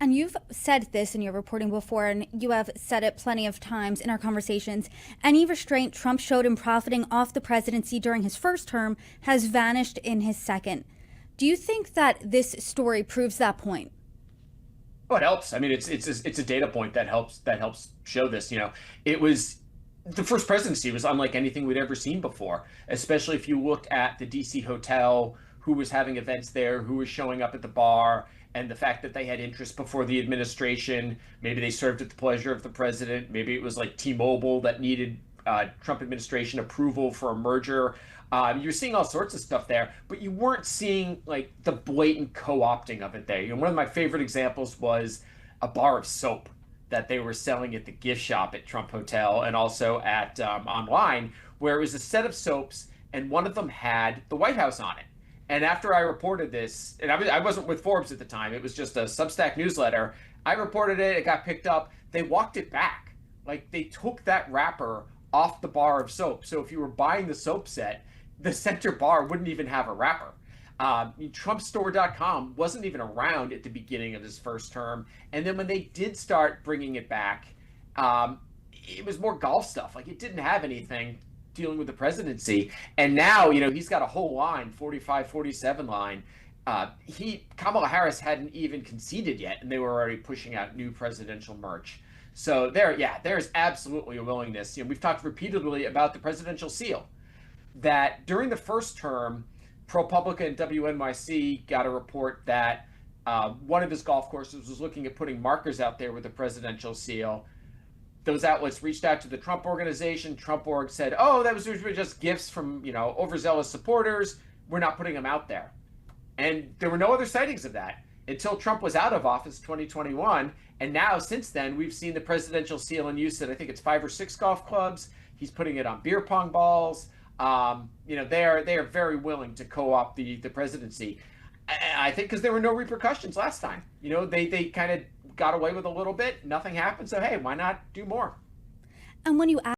And you've said this in your reporting before, and you have said it plenty of times in our conversations. Any restraint Trump showed in profiting off the presidency during his first term has vanished in his second. Do you think that this story proves that point? Oh, it helps. I mean, it's a data point that helps show this. It was the first presidency was unlike anything we'd ever seen before, especially if you looked at the DC hotel, who was having events there, who was showing up at the bar, and the fact that they had interest before the administration. Maybe they served at the pleasure of the president. Maybe it was like T-Mobile that needed Trump administration approval for a merger. You're seeing all sorts of stuff there, but you weren't seeing like the blatant co-opting of it there. One of my favorite examples was a bar of soap that they were selling at the gift shop at Trump Hotel and also at online, where it was a set of soaps and one of them had the White House on it. And after I reported this, and I wasn't with Forbes at the time, it was just a Substack newsletter. I reported it, it got picked up. They walked it back. Like they took that wrapper off the bar of soap. So if you were buying the soap set, the center bar wouldn't even have a wrapper. TrumpStore.com wasn't even around at the beginning of his first term. And then when they did start bringing it back, it was more golf stuff. Like it didn't have anything dealing with the presidency. And now, he's got a whole line, 45, 47 line. Kamala Harris hadn't even conceded yet, and they were already pushing out new presidential merch. So there's absolutely a willingness. We've talked repeatedly about the presidential seal, that during the first term, ProPublica and WNYC got a report that one of his golf courses was looking at putting markers out there with the presidential seal. Those outlets reached out to the Trump organization. Trump org said, "Oh, that was just gifts from overzealous supporters. We're not putting them out there." And there were no other sightings of that until Trump was out of office 2021. And now, since then, we've seen the presidential seal in use at I think it's 5 or 6 golf clubs. He's putting it on beer pong balls. They are very willing to co-opt the presidency. I think because there were no repercussions last time. They kind of got away with a little bit. Nothing happened. So hey, why not do more? And when you